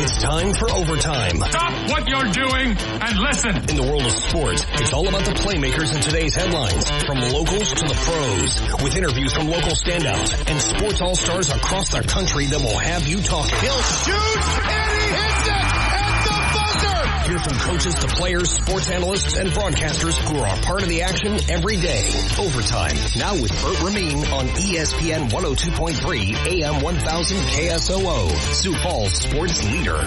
It's time for overtime. Stop what you're doing and listen. In the world of sports, it's all about the playmakers in today's headlines, from locals to the pros, with interviews from local standouts and sports all-stars across the country that will have you talking. He'll shoot, and he hits it at the buzzer. Hear from coaches to players, sports analysts, and broadcasters who are a part of the action every day. Overtime, now with Bert Ramin on ESPN 102.3 AM 1000 KSOO, Sioux Falls sports leader.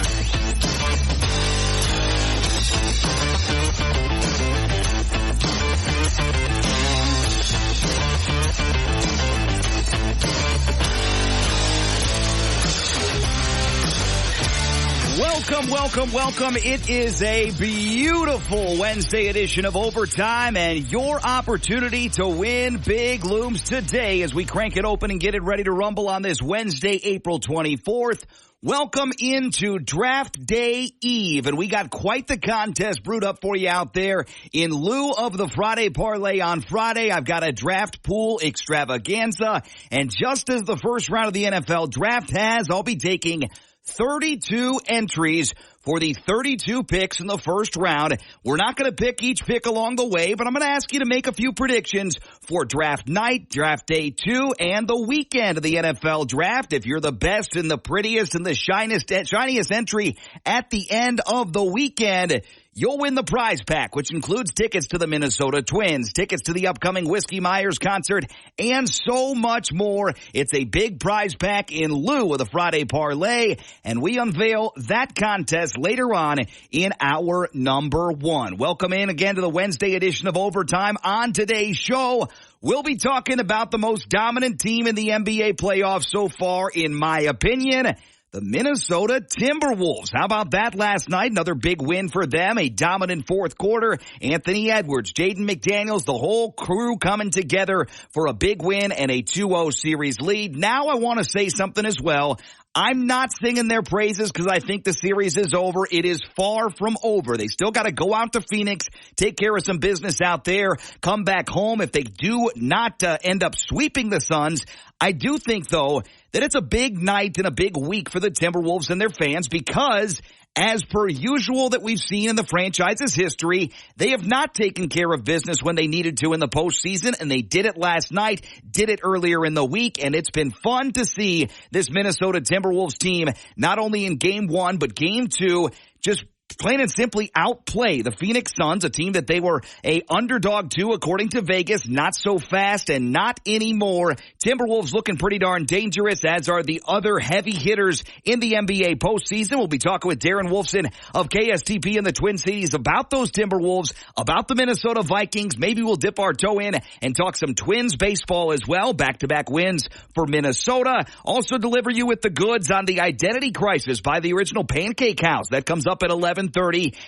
Welcome. It is a beautiful Wednesday edition of Overtime, and your opportunity to win big looms today as we crank it open and get it ready to rumble on this Wednesday, April 24th. Welcome into Draft Day Eve, and we got quite the contest brewed up for you out there. In lieu of the Friday parlay on Friday, I've got a draft pool extravaganza, and just as the first round of the NFL draft has, I'll be taking 32 entries for the 32 picks in the first round. We're not going to pick each pick along the way, but I'm going to ask you to make a few predictions for draft night, draft day 2, and the weekend of the NFL draft. If you're the best and the prettiest and the shiniest entry at the end of the weekend, you'll win the prize pack, which includes tickets to the Minnesota Twins, tickets to the upcoming Whiskey Myers concert, and so much more. It's a big prize pack in lieu of the Friday parlay, and we unveil that contest later on in hour number 1. Welcome in again to the Wednesday edition of Overtime. On today's show, we'll be talking about the most dominant team in the NBA playoffs so far, in my opinion, the Minnesota Timberwolves. How about that last night? Another big win for them, a dominant fourth quarter. Anthony Edwards, Jaden McDaniels, the whole crew coming together for a big win and a 2-0 series lead. Now I want to say something as well. I'm not singing their praises because I think the series is over. It is far from over. They still got to go out to Phoenix, take care of some business out there, come back home. If they do not end up sweeping the Suns, I do think, though, that it's a big night and a big week for the Timberwolves and their fans because, as per usual that we've seen in the franchise's history, they have not taken care of business when they needed to in the postseason, and they did it last night, did it earlier in the week, and it's been fun to see this Minnesota Timberwolves team, not only in Game 1, but Game 2, just plain and simply outplay the Phoenix Suns, a team that they were a underdog to according to Vegas. Not so fast and not anymore. Timberwolves looking pretty darn dangerous, as are the other heavy hitters in the NBA postseason. We'll be talking with Darren Wolfson of KSTP in the Twin Cities about those Timberwolves, about the Minnesota Vikings. Maybe we'll dip our toe in and talk some Twins baseball as well. Back-to-back wins for Minnesota. Also deliver you with the goods on the identity crisis by the original Pancake House. That comes up at 11:30.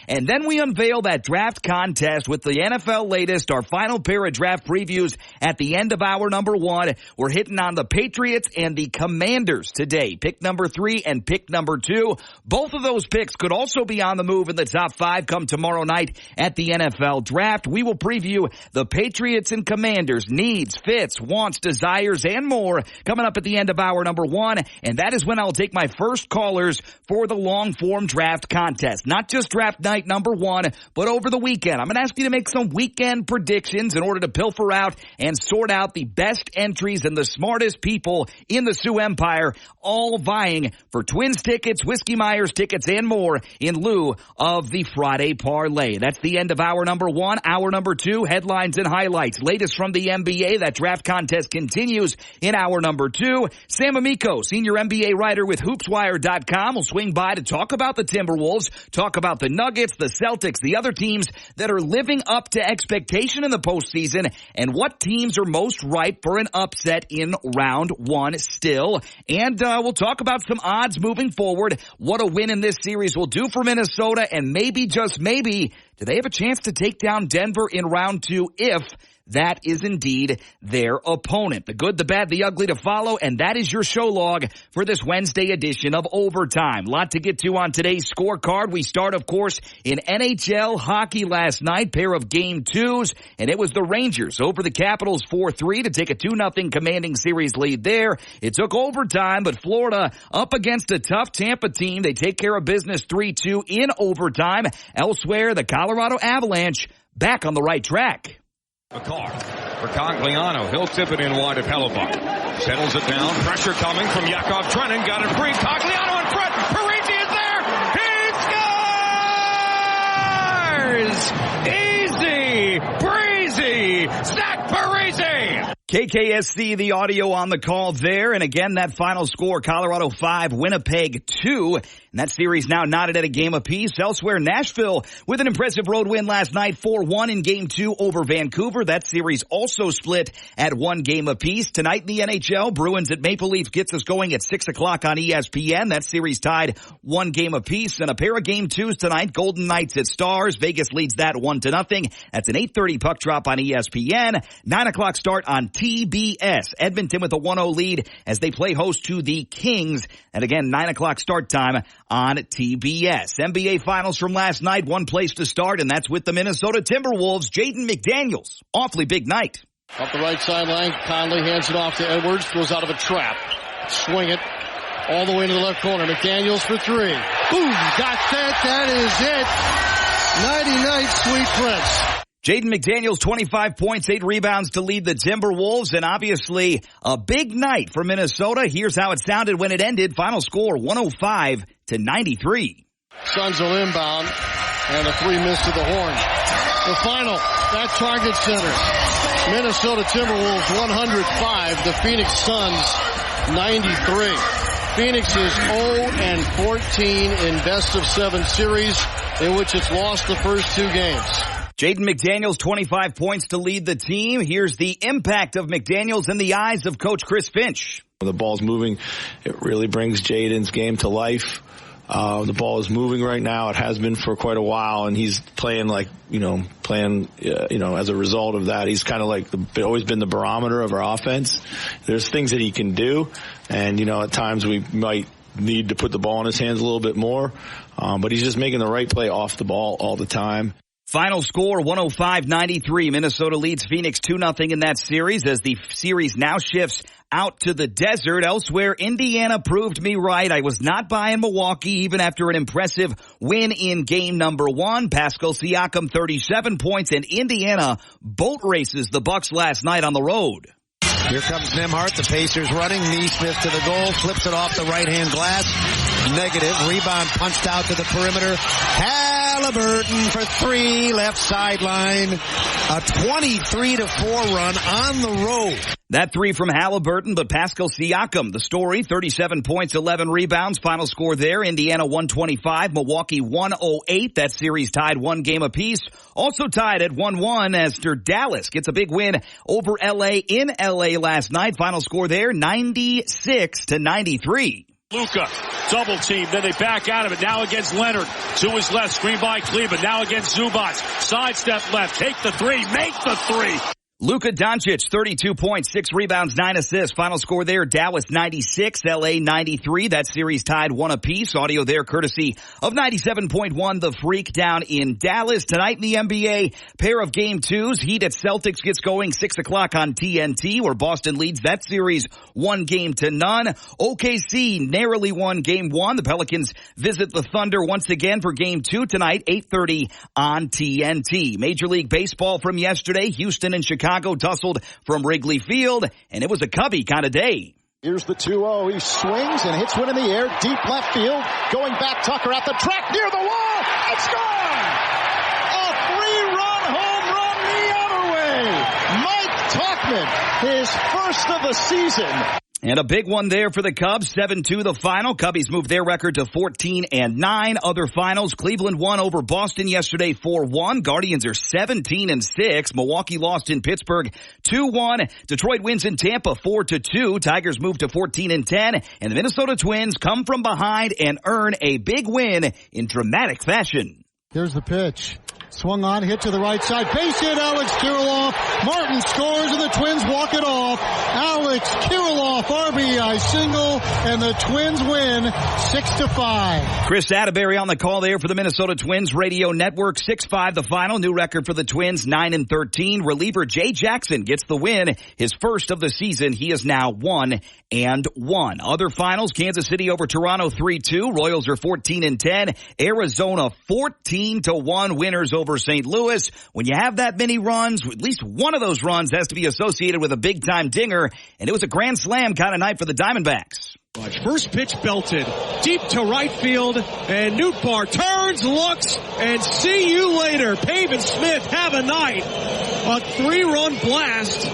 And then we unveil that draft contest with the NFL latest, our final pair of draft previews at the end of hour number 1. We're hitting on the Patriots and the Commanders today. Pick number 3 and pick number 2. Both of those picks could also be on the move in the top 5 come tomorrow night at the NFL draft. We will preview the Patriots and Commanders' needs, fits, wants, desires, and more coming up at the end of hour number 1. And that is when I'll take my first callers for the long-form draft contest. Not just draft night number 1, but over the weekend. I'm going to ask you to make some weekend predictions in order to pilfer out and sort out the best entries and the smartest people in the Sioux Empire, all vying for Twins tickets, Whiskey Myers tickets, and more in lieu of the Friday parlay. That's the end of hour number 1. Hour number 2, headlines and highlights. Latest from the NBA. That draft contest continues in hour number 2. Sam Amico, senior NBA writer with HoopsWire.com, will swing by to talk about the Timberwolves, talk about the Nuggets, the Celtics, the other teams that are living up to expectation in the postseason, and what teams are most ripe for an upset in round 1 still. And we'll talk about some odds moving forward, what a win in this series will do for Minnesota, and maybe, just maybe, do they have a chance to take down Denver in round 2 if that is indeed their opponent. The good, the bad, the ugly to follow, and that is your show log for this Wednesday edition of Overtime. Lot to get to on today's scorecard. We start, of course, in NHL hockey last night, pair of Game 2s, and it was the Rangers over the Capitals 4-3 to take a 2-0 commanding series lead there. It took overtime, but Florida up against a tough Tampa team. They take care of business 3-2 in overtime. Elsewhere, the Colorado Avalanche back on the right track. McCarr for Cogliano. He'll tip it in wide of Hellebuck. Settles it down. Pressure coming from Yakov Trenin. Got it free. Cogliano in front. Parisi is there. He scores! Easy, breezy. Zach Parisi. KKSC, the audio on the call there. And again, that final score, Colorado 5, Winnipeg 2. And that series now knotted at a game apiece. Elsewhere, Nashville with an impressive road win last night, 4-1 in Game 2 over Vancouver. That series also split at 1 game apiece. Tonight in the NHL, Bruins at Maple Leafs gets us going at 6 o'clock on ESPN. That series tied 1 game apiece. And a pair of Game 2s tonight, Golden Knights at Stars. Vegas leads that 1-0. That's an 8:30 puck drop on ESPN. 9 o'clock start on TBS. Edmonton with a 1-0 lead as they play host to the Kings. And again, 9 o'clock start time on TBS. NBA Finals from last night, one place to start, and that's with the Minnesota Timberwolves. Jaden McDaniels, awfully big night. Up the right sideline, Conley hands it off to Edwards, goes out of a trap. Swing it all the way to the left corner. McDaniels for 3. Boom, got that, that is it. Nighty-night, Sweet Prince. Jaden McDaniels, 25 points, 8 rebounds to lead the Timberwolves, and obviously a big night for Minnesota. Here's how it sounded when it ended. Final score, 105-93. Suns will inbound, and a 3 miss to the horn. The final, that Target Center. Minnesota Timberwolves 105, the Phoenix Suns 93. Phoenix is 0-14 in best-of-7 series, in which it's lost the first 2 games. Jaden McDaniels, 25 points to lead the team. Here's the impact of McDaniels in the eyes of Coach Chris Finch. When the ball's moving, it really brings Jaden's game to life. The ball is moving right now. It has been for quite a while, and he's playing as a result of that. He's kind of like always been the barometer of our offense. There's things that he can do, and, at times we might need to put the ball in his hands a little bit more, but he's just making the right play off the ball all the time. Final score, 105-93. Minnesota leads Phoenix 2-0 in that series as the series now shifts out to the desert. Elsewhere, Indiana proved me right. I was not buying Milwaukee even after an impressive win in game number 1. Pascal Siakam, 37 points, and Indiana boat races the Bucks last night on the road. Here comes Nembhard, the Pacers running. Neesmith to the goal, flips it off the right-hand glass. Negative. Rebound punched out to the perimeter. Halliburton for 3, left sideline. A 23-4 run on the road. That 3 from Halliburton, but Pascal Siakam, the story, 37 points, 11 rebounds. Final score there, Indiana 125, Milwaukee 108. That series tied 1 game apiece. Also tied at 1-1 as Dallas gets a big win over LA in LA last night. Final score there, 96-93. Luka, double team, then they back out of it. Now against Leonard, to his left, screen by Kleber. Now against Zubac, sidestep left, take the 3, make the 3. Luka Doncic, 32 points, 6 rebounds, 9 assists. Final score there, Dallas 96, LA 93. That series tied 1 apiece. Audio there courtesy of 97.1 The Freak down in Dallas. Tonight in the NBA, pair of Game 2s. Heat at Celtics gets going 6 o'clock on TNT, where Boston leads that series 1-0. OKC narrowly won Game 1. The Pelicans visit the Thunder once again for Game 2 tonight, 8:30 on TNT. Major League Baseball from yesterday, Houston and Chicago tussled from Wrigley Field, and it was a Cubby kind of day. Here's the 2-0. He swings and hits one in the air, deep left field. Going back, Tucker at the track near the wall. It's gone! A 3-run home run the other way. Mike Tauchman, his first of the season. And a big one there for the Cubs, 7-2 the final. Cubbies moved their record to 14-9. Other finals, Cleveland won over Boston yesterday 4-1. Guardians are 17-6. Milwaukee lost in Pittsburgh 2-1. Detroit wins in Tampa 4-2. Tigers move to 14-10. And the Minnesota Twins come from behind and earn a big win in dramatic fashion. Here's the pitch. Swung on, hit to the right side. Base hit, Alex Kirilloff. Martin scores, and the Twins walk it off. Alex Kirilloff, RBI single, and the Twins win 6-5. Chris Atterbury on the call there for the Minnesota Twins Radio Network. 6-5 the final. New record for the Twins, 9-13. Reliever Jay Jackson gets the win. His first of the season. He is now 1-1. Other finals, Kansas City over Toronto 3-2. Royals are 14-10. Arizona 14-1 winners over St. Louis. When you have that many runs, at least one of those runs has to be associated with a big-time dinger, and it was a grand slam kind of night for the Diamondbacks. First pitch belted deep to right field, and Nootbaar turns, looks, and see you later. Pavin Smith have a night. A 3-run blast,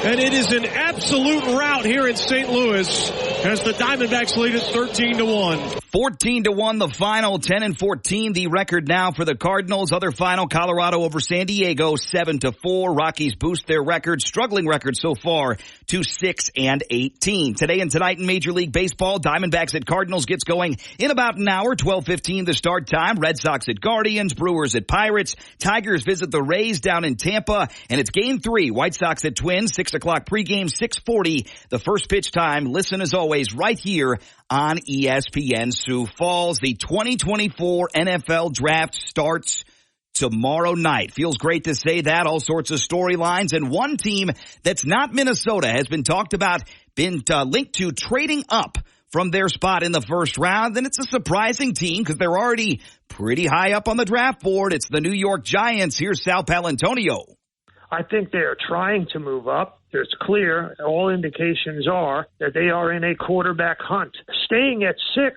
and it is an absolute rout here in St. Louis as the Diamondbacks lead it 13-1. 14-1 the final, 10-14 the record now for the Cardinals. Other final, Colorado over San Diego, 7-4. Rockies boost their record, struggling record so far, to 6-18. Today and tonight in Major League Baseball, Diamondbacks at Cardinals gets going in about an hour, 12:15 the start time. Red Sox at Guardians, Brewers at Pirates. Tigers visit the Rays down in Tampa, and it's Game 3, White Sox at Twins, 6 o'clock pregame, 6:40 the first pitch time. Listen as always right here on ESPN Sioux Falls. The 2024 NFL Draft starts tomorrow night. Feels great to say that. All sorts of storylines. And one team that's not Minnesota has been talked about, been linked to trading up from their spot in the first round. Then it's a surprising team because they're already pretty high up on the draft board. It's the New York Giants. Here's Sal Paolantonio. I think they are trying to move up. It's clear, all indications are that they are in a quarterback hunt. Staying at 6,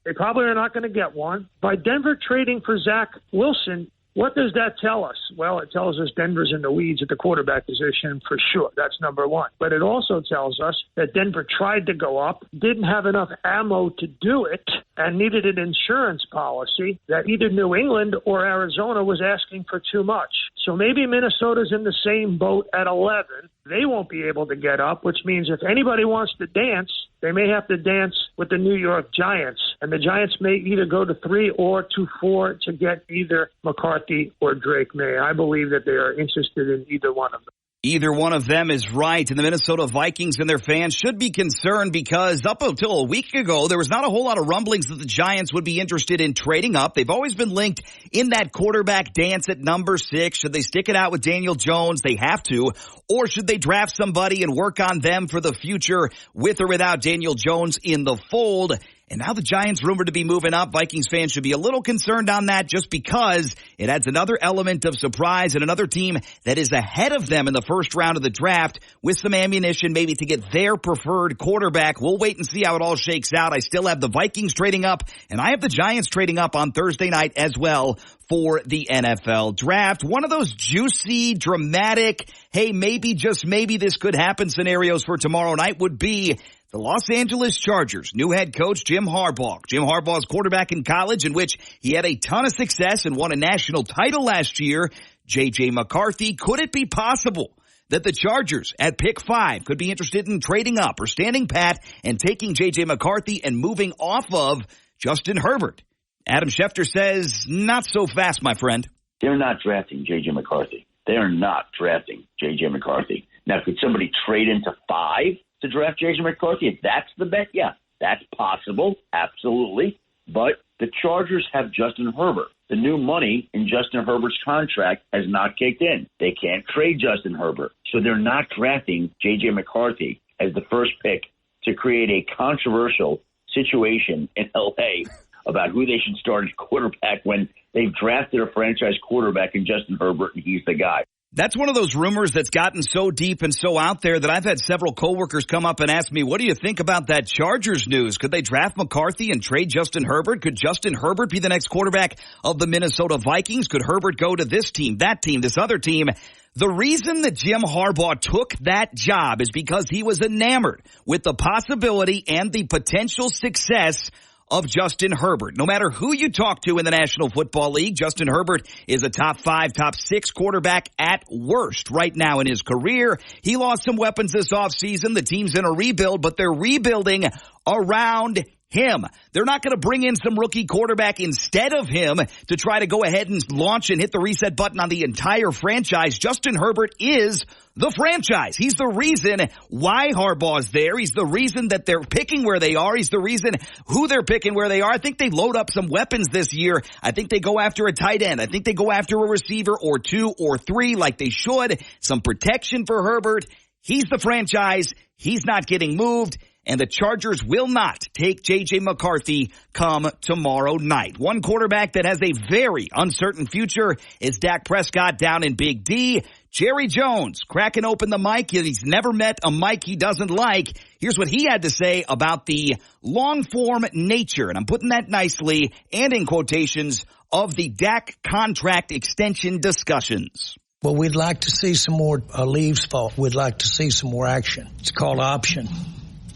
they probably are not going to get one. By Denver trading for Zach Wilson, what does that tell us? Well, it tells us Denver's in the weeds at the quarterback position for sure. That's number one. But it also tells us that Denver tried to go up, didn't have enough ammo to do it, and needed an insurance policy that either New England or Arizona was asking for too much. So maybe Minnesota's in the same boat at 11. They won't be able to get up, which means if anybody wants to dance, they may have to dance with the New York Giants. And the Giants may either go to 3 or to 4 to get either McCarthy or Drake May. I believe that they are interested in either one of them. Either one of them is right, and the Minnesota Vikings and their fans should be concerned because up until a week ago, there was not a whole lot of rumblings that the Giants would be interested in trading up. They've always been linked in that quarterback dance at number 6. Should they stick it out with Daniel Jones? They have to. Or should they draft somebody and work on them for the future with or without Daniel Jones in the fold? And now the Giants rumored to be moving up. Vikings fans should be a little concerned on that just because it adds another element of surprise and another team that is ahead of them in the first round of the draft with some ammunition maybe to get their preferred quarterback. We'll wait and see how it all shakes out. I still have the Vikings trading up, and I have the Giants trading up on Thursday night as well for the NFL draft. One of those juicy, dramatic, hey, maybe, just maybe this could happen scenarios for tomorrow night would be the Los Angeles Chargers' new head coach, Jim Harbaugh. Jim Harbaugh's quarterback in college in which he had a ton of success and won a national title last year. J.J. McCarthy, could it be possible that the Chargers at pick 5 could be interested in trading up or standing pat and taking J.J. McCarthy and moving off of Justin Herbert? Adam Schefter says, not so fast, my friend. They're not drafting J.J. McCarthy. They are not drafting J.J. McCarthy. Now, could somebody trade into 5 to draft J.J. McCarthy? If that's the bet, yeah, that's possible. Absolutely. But the Chargers have Justin Herbert. The new money in Justin Herbert's contract has not kicked in. They can't trade Justin Herbert. So they're not drafting J.J. McCarthy as the first pick to create a controversial situation in L.A. about who they should start as quarterback when they've drafted a franchise quarterback in Justin Herbert, and he's the guy. That's one of those rumors that's gotten so deep and so out there that I've had several coworkers come up and ask me, what do you think about that Chargers news? Could they draft McCarthy and trade Justin Herbert? Could Justin Herbert be the next quarterback of the Minnesota Vikings? Could Herbert go to this team, that team, this other team? The reason that Jim Harbaugh took that job is because he was enamored with the possibility and the potential success of Justin Herbert. No matter who you talk to in the National Football League, Justin Herbert is a top 5, top 6 quarterback at worst right now in his career. He lost some weapons this offseason. The team's in a rebuild, but they're rebuilding around him. They're not going to bring in some rookie quarterback instead of him to try to go ahead and launch and hit the reset button on the entire franchise. Justin Herbert is the franchise. He's the reason why Harbaugh's there. He's the reason that they're picking where they are. He's the reason who they're picking where they are. I think they load up some weapons this year. I think they go after a tight end. I think they go after a receiver or 2 or 3 like they should. Some protection for Herbert. He's the franchise. He's not getting moved. And the Chargers will not take J.J. McCarthy come tomorrow night. One quarterback that has a very uncertain future is Dak Prescott down in Big D. Jerry Jones cracking open the mic. He's never met a mic he doesn't like. Here's what he had to say about the long-form nature, and I'm putting that nicely and in quotations, of the Dak contract extension discussions. Well, we'd like to see some more leaves fall. We'd like to see some more action. It's called option.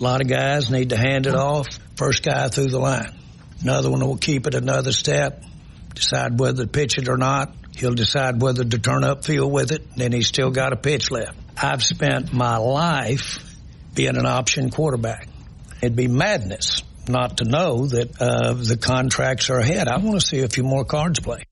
A lot of guys need to hand it off. First guy through the line. Another one will keep it another step, decide whether to pitch it or not. He'll decide whether to turn upfield with it. Then he's still got a pitch left. I've spent my life being an option quarterback. It'd be madness not to know that the contracts are ahead. I want to see a few more cards play.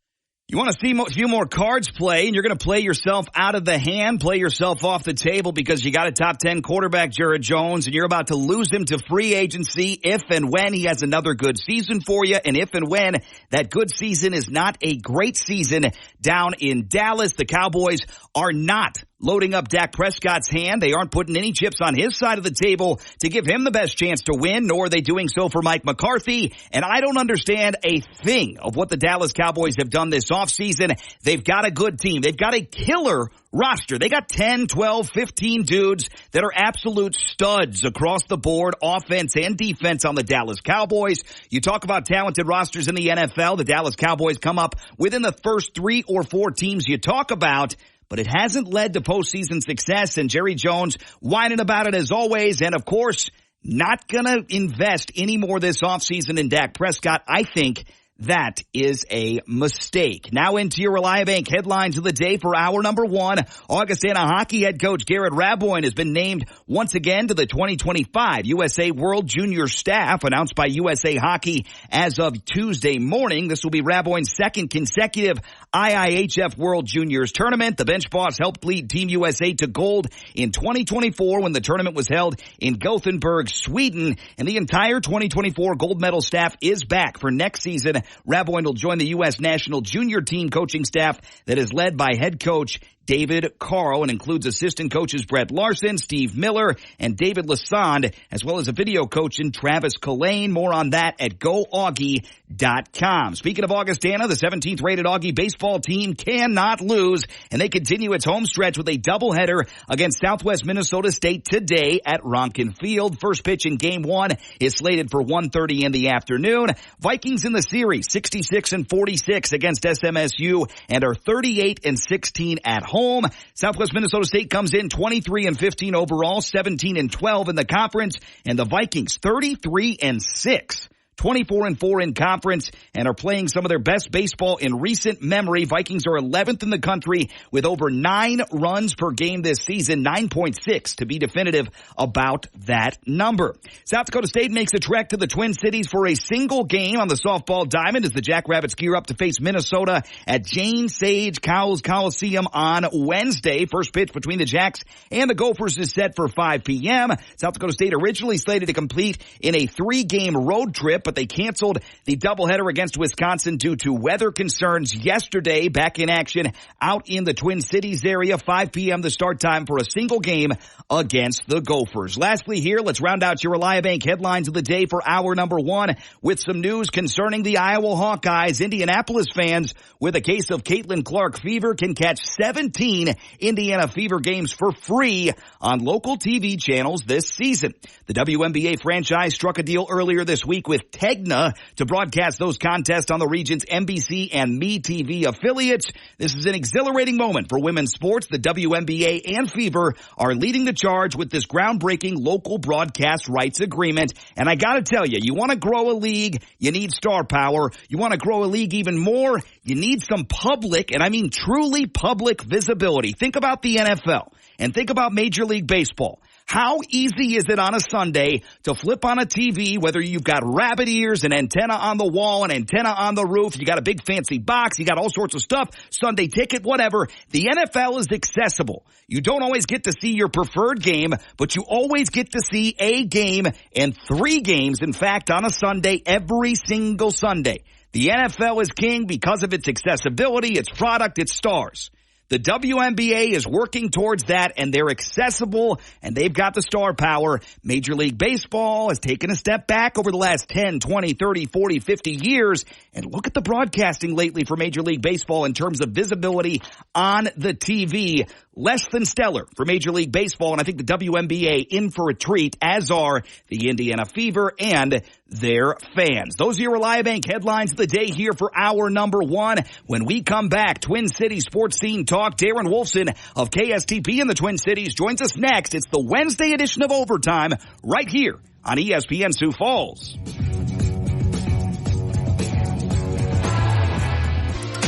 You want to see a few more cards play, and you're going to play yourself out of the hand, play yourself off the table because you got a top 10 quarterback, Jared Jones, and you're about to lose him to free agency if and when he has another good season for you, and if and when that good season is not a great season down in Dallas. The Cowboys are not loading up Dak Prescott's hand. They aren't putting any chips on his side of the table to give him the best chance to win, nor are they doing so for Mike McCarthy. And I don't understand a thing of what the Dallas Cowboys have done this offseason. They've got a good team. They've got a killer roster. They got 10, 12, 15 dudes that are absolute studs across the board, offense and defense on the Dallas Cowboys. You talk about talented rosters in the NFL. The Dallas Cowboys come up within the first 3 or 4 teams you talk about, but it hasn't led to postseason success, and Jerry Jones whining about it as always, and of course, not gonna invest any more this offseason in Dak Prescott. I think that is a mistake. Now into your Reliabank headlines of the day for hour number 1. Augustana hockey head coach Garrett Raboin has been named once again to the 2025 USA World Junior staff, announced by USA Hockey as of Tuesday morning. This will be Raboin's second consecutive IIHF World Juniors tournament. The bench boss helped lead Team USA to gold in 2024 when the tournament was held in Gothenburg, Sweden. And the entire 2024 gold medal staff is back for next season. Raboin will join the U.S. national junior team coaching staff that is led by head coach David Carl and includes assistant coaches Brett Larson, Steve Miller, and David Lassonde, as well as a video coach in Travis Collane. More on that at GoAugie.com. Speaking of Augustana, the 17th rated Augie baseball team cannot lose, and they continue its home stretch with a doubleheader against Southwest Minnesota State today at Ronkin Field. First pitch in Game 1 is slated for 1:30 in the afternoon. Vikings in the series, 66-46 against SMSU, and are 38-16 at home. Southwest Minnesota State comes in 23-15 overall, 17-12 in the conference, and the Vikings 33-6. 24-4 in conference, and are playing some of their best baseball in recent memory. Vikings are 11th in the country with over 9 runs per game this season, 9.6 to be definitive about that number. South Dakota State makes a trek to the Twin Cities for a single game on the softball diamond as the Jackrabbits gear up to face Minnesota at Jane Sage Cowles Coliseum on Wednesday. First pitch between the Jacks and the Gophers is set for 5 p.m. South Dakota State originally slated to complete in a 3-game road trip, but they canceled the doubleheader against Wisconsin due to weather concerns yesterday. Back in action out in the Twin Cities area, 5 p.m. the start time for a single game against the Gophers. Lastly here, let's round out your Reliabank headlines of the day for hour number 1 with some news concerning the Iowa Hawkeyes. Indianapolis fans with a case of Caitlin Clark fever can catch 17 Indiana Fever games for free on local TV channels this season. The WNBA franchise struck a deal earlier this week with Tegna to broadcast those contests on the region's NBC and MeTV affiliates. This is an exhilarating moment for women's sports. The WNBA and Fever are leading the charge with this groundbreaking local broadcast rights agreement. And I gotta tell you, you want to grow a league, you need star power. You want to grow a league even more, you need some public, and I mean truly public visibility. Think about the NFL and think about Major League Baseball. How easy is it on a Sunday to flip on a TV, whether you've got rabbit ears, an antenna on the wall, an antenna on the roof, you got a big fancy box, you got all sorts of stuff, Sunday ticket, whatever. The NFL is accessible. You don't always get to see your preferred game, but you always get to see a game and 3 games, in fact, on a Sunday, every single Sunday. The NFL is king because of its accessibility, its product, its stars. The WNBA is working towards that, and they're accessible, and they've got the star power. Major League Baseball has taken a step back over the last 10, 20, 30, 40, 50 years. And look at the broadcasting lately for Major League Baseball in terms of visibility on the TV. Less than stellar for Major League Baseball, and I think the WNBA in for a treat, as are the Indiana Fever and their fans. Those are your Reliabank headlines of the day here for hour number 1. When we come back, Twin Cities Sports Scene Talk. Darren Wolfson of KSTP in the Twin Cities joins us next. It's the Wednesday edition of Overtime right here on ESPN Sioux Falls.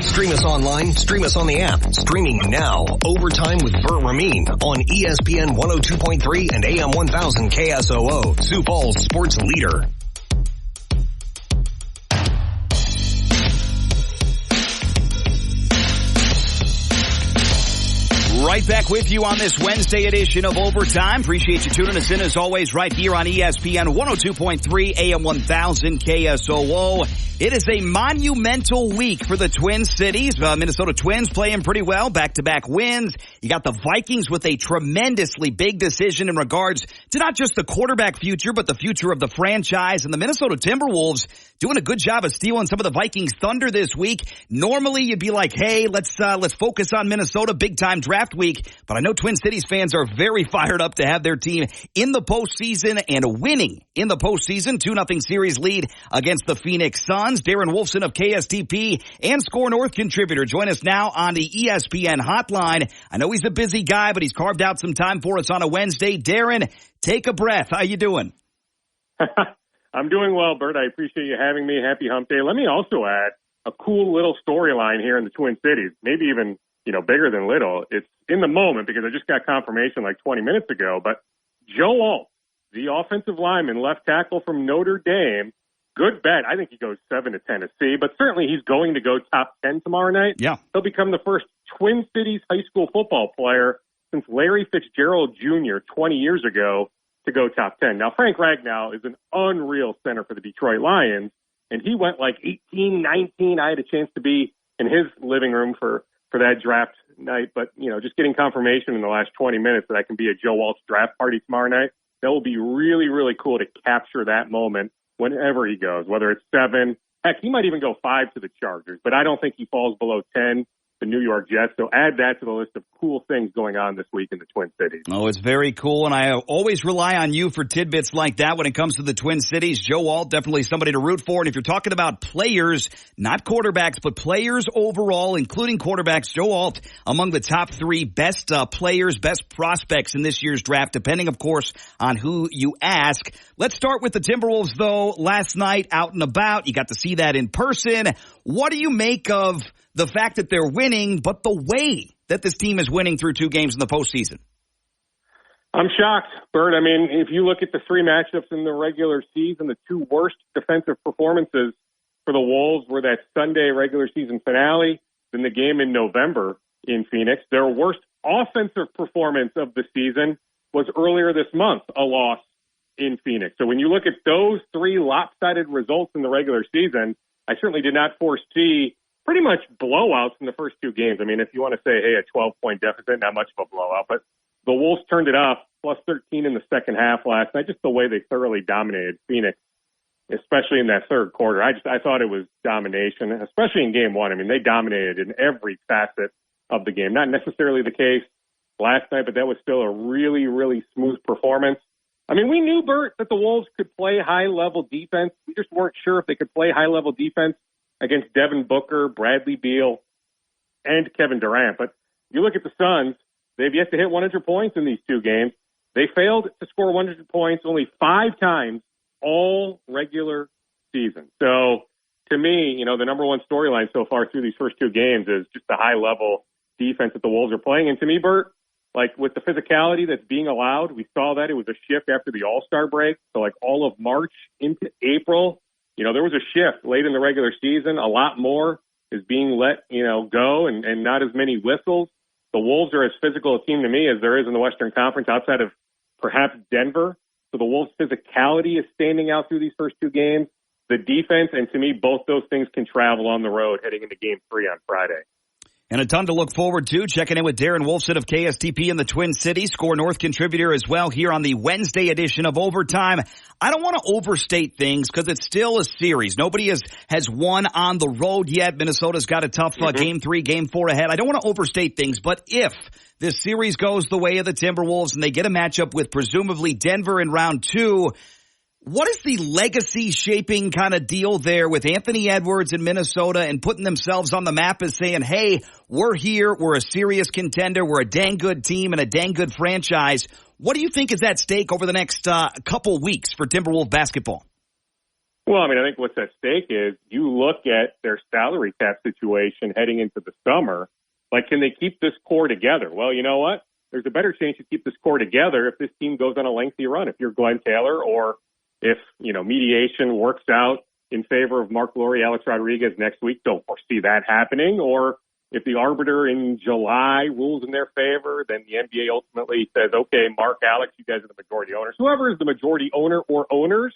Stream us online, stream us on the app. Streaming now, Overtime with Bert Ramin on ESPN 102.3 and AM 1000 KSOO, Sioux Falls sports leader. Right back with you on this Wednesday edition of Overtime. Appreciate you tuning us in as always right here on ESPN 102.3 AM 1000 KSOO. It is a monumental week for the Twin Cities. Minnesota Twins playing pretty well, back-to-back wins. You got the Vikings with a tremendously big decision in regards to not just the quarterback future, but the future of the franchise. And the Minnesota Timberwolves doing a good job of stealing some of the Vikings' thunder this week. Normally, you'd be like, hey, let's focus on Minnesota, big-time draft week. But I know Twin Cities fans are very fired up to have their team in the postseason and winning in the postseason. 2-0 series lead against the Phoenix Suns. Darren Wolfson of KSTP and Score North contributor join us now on the ESPN hotline. I know he's a busy guy, but he's carved out some time for us on a Wednesday. Darren, take a breath. How you doing? I'm doing well, Bert. I appreciate you having me. Happy hump day. Let me also add a cool little storyline here in the Twin Cities, maybe even, bigger than little. It's in the moment because I just got confirmation like 20 minutes ago, but Joe Alt, the offensive lineman, left tackle from Notre Dame, good bet. I think he goes 7 to Tennessee, but certainly he's going to go top 10 tomorrow night. Yeah. He'll become the first Twin Cities high school football player since Larry Fitzgerald Jr. 20 years ago to go top 10. Now, Frank Ragnow is an unreal center for the Detroit Lions, and he went like 18, 19. I had a chance to be in his living room for that draft night, but, just getting confirmation in the last 20 minutes that I can be at Joe Alt's draft party tomorrow night, that will be really, really cool to capture that moment whenever he goes, whether it's 7. Heck, he might even go 5 to the Chargers, but I don't think he falls below 10, the New York Jets. So add that to the list of cool things going on this week in the Twin Cities. Oh, it's very cool, and I always rely on you for tidbits like that when it comes to the Twin Cities. Joe Alt, definitely somebody to root for. And if you're talking about players, not quarterbacks, but players overall, including quarterbacks, Joe Alt among the top 3 best players, best prospects in this year's draft, depending, of course, on who you ask. Let's start with the Timberwolves, though. Last night, out and about, you got to see that in person. What do you make of the fact that they're winning, but the way that this team is winning through 2 games in the postseason? I'm shocked, Bert. I mean, if you look at the 3 matchups in the regular season, the 2 worst defensive performances for the Wolves were that Sunday regular season finale, then the game in November in Phoenix. Their worst offensive performance of the season was earlier this month, a loss in Phoenix. So when you look at those 3 lopsided results in the regular season, I certainly did not foresee pretty much blowouts in the first 2 games. I mean, if you want to say, hey, a 12-point deficit, not much of a blowout, but the Wolves turned it up, plus 13 in the second half last night, just the way they thoroughly dominated Phoenix, especially in that third quarter. I thought it was domination, especially in game 1. I mean, they dominated in every facet of the game. Not necessarily the case last night, but that was still a really, really smooth performance. I mean, we knew, Bert, that the Wolves could play high-level defense. We just weren't sure if they could play high-level defense against Devin Booker, Bradley Beal, and Kevin Durant. But you look at the Suns, they've yet to hit 100 points in these 2 games. They failed to score 100 points only 5 times all regular season. So, to me, the number one storyline so far through these first 2 games is just the high-level defense that the Wolves are playing. And to me, Bert, like with the physicality that's being allowed, we saw that it was a shift after the All-Star break. So like all of March into April, there was a shift late in the regular season. A lot more is being let, go and not as many whistles. The Wolves are as physical a team to me as there is in the Western Conference outside of perhaps Denver. So the Wolves' physicality is standing out through these first two games. The defense, and to me, both those things can travel on the road heading into Game 3 on Friday. And a ton to look forward to. Checking in with Darren Wolfson of KSTP in the Twin Cities, Score North contributor as well here on the Wednesday edition of Overtime. I don't want to overstate things because it's still a series. Nobody has won on the road yet. Minnesota's got a tough Game 3, Game 4 ahead. I don't want to overstate things, but if this series goes the way of the Timberwolves and they get a matchup with presumably Denver in round 2, what is the legacy shaping kind of deal there with Anthony Edwards in Minnesota and putting themselves on the map as saying, hey, we're here, we're a serious contender, we're a dang good team and a dang good franchise. What do you think is at stake over the next couple weeks for Timberwolves basketball? Well, I think what's at stake is you look at their salary cap situation heading into the summer. Like, can they keep this core together? Well, you know what? There's a better chance to keep this core together if this team goes on a lengthy run. If you're Glenn Taylor or if, mediation works out in favor of Mark Lowry, Alex Rodriguez next week, don't foresee that happening. Or if the arbiter in July rules in their favor, then the NBA ultimately says, okay, Mark, Alex, you guys are the majority owners. Whoever is the majority owner or owners,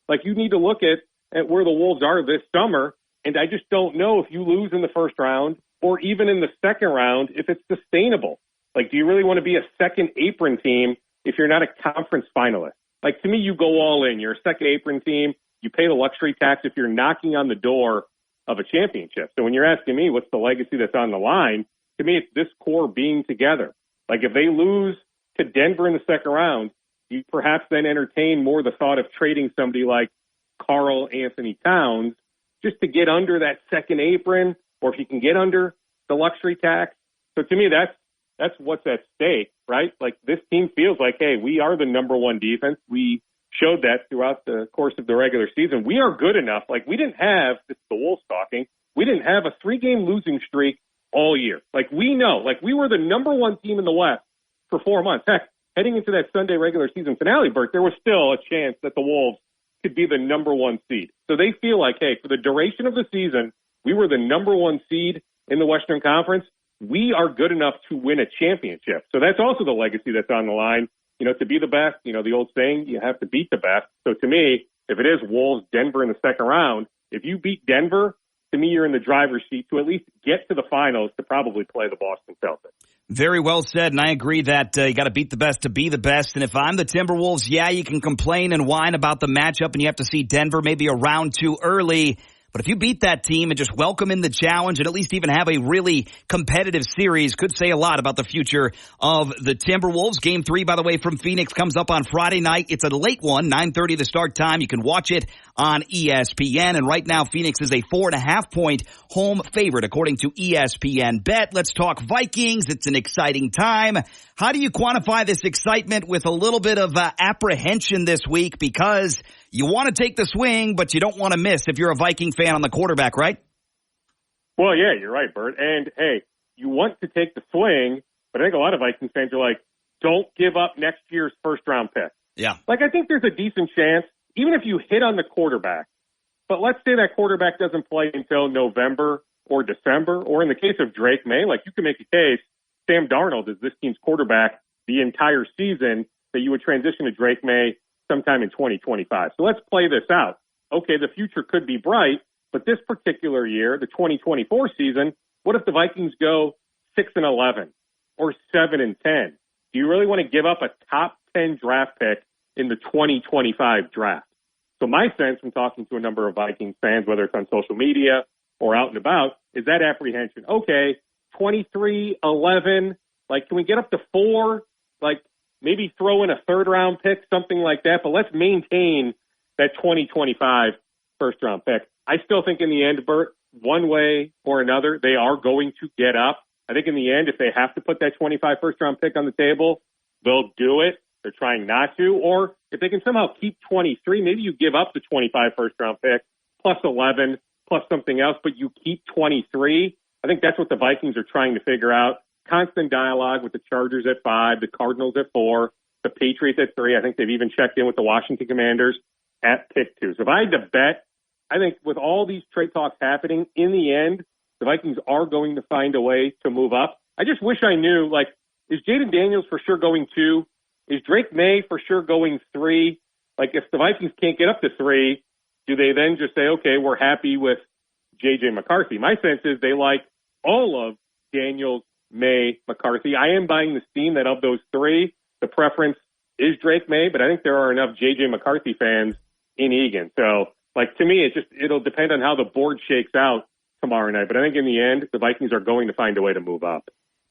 like you need to look at where the Wolves are this summer. And I just don't know if you lose in the first round or even in the second round, if it's sustainable. Like, do you really want to be a second apron team if you're not a conference finalist? Like, to me, you go all in. You're a second apron team. You pay the luxury tax if you're knocking on the door of a championship. So when you're asking me what's the legacy that's on the line, to me, it's this core being together. Like, if they lose to Denver in the second round, you perhaps then entertain more the thought of trading somebody like Karl Anthony Towns just to get under that second apron, or if you can get under the luxury tax. So to me, that's what's at stake, right? Like, this team feels like, hey, we are the number one defense. We showed that throughout the course of the regular season. We are good enough. Like, we didn't have, this is the Wolves talking, we didn't have a 3-game losing streak all year. Like, we know, like, we were the number one team in the West for 4 months. Heck, heading into that Sunday regular season finale, Bert, there was still a chance that the Wolves could be the number one seed. So they feel like, hey, for the duration of the season, we were the number one seed in the Western Conference. We are good enough to win a championship. So that's also the legacy that's on the line. To be the best, the old saying, you have to beat the best. So to me, if it is Wolves, Denver in the second round, if you beat Denver, to me, you're in the driver's seat to at least get to the finals to probably play the Boston Celtics. Very well said, and I agree that you got to beat the best to be the best. And if I'm the Timberwolves, yeah, you can complain and whine about the matchup, and you have to see Denver maybe a round too early. But if you beat that team and just welcome in the challenge and at least even have a really competitive series, could say a lot about the future of the Timberwolves. Game 3, by the way, from Phoenix comes up on Friday night. It's a late one, 9:30 the start time. You can watch it on ESPN. And right now, Phoenix is a 4.5-point home favorite, according to ESPN Bet. Let's talk Vikings. It's an exciting time. How do you quantify this excitement with a little bit of apprehension this week? Because you want to take the swing, but you don't want to miss if you're a Viking fan on the quarterback, right? Well, yeah, you're right, Bert. And, hey, you want to take the swing, but I think a lot of Vikings fans are like, don't give up next year's first-round pick. Yeah. Like, I think there's a decent chance, even if you hit on the quarterback, but let's say that quarterback doesn't play until November or December, or in the case of Drake May, like, you can make a case, Sam Darnold is this team's quarterback the entire season, that you would transition to Drake May sometime in 2025. So let's play this out. Okay, the future could be bright, but this particular year, the 2024 season, what if the Vikings go 6-11 or 7-10? Do you really want to give up a top 10 draft pick in the 2025 draft? So my sense from talking to a number of Vikings fans, whether it's on social media or out and about, is that apprehension. Okay, 23-11, like, can we get up to 4? Like, maybe throw in a third-round pick, something like that, but let's maintain that 2025 first-round pick. I still think in the end, Bert, one way or another, they are going to get up. I think in the end, if they have to put that 25 first-round pick on the table, they'll do it. They're trying not to. Or if they can somehow keep 23, maybe you give up the 25 first-round pick, plus 11, plus something else, but you keep 23. I think that's what the Vikings are trying to figure out. constant dialogue with the Chargers at 5, the Cardinals at 4, the Patriots at 3. I think they've even checked in with the Washington Commanders at pick 2. So if I had to bet, I think with all these trade talks happening, in the end, the Vikings are going to find a way to move up. I just wish I knew, like, is Jaden Daniels for sure going 2? Is Drake May for sure going 3? Like, if the Vikings can't get up to 3, do they then just say, okay, we're happy with J.J. McCarthy? My sense is they like all of Daniels, May, McCarthy. I am buying the steam that of those 3, the preference is Drake May, but I think there are enough J.J. McCarthy fans in Egan. So, like, to me, it'll depend on how the board shakes out tomorrow night. But I think in the end, the Vikings are going to find a way to move up.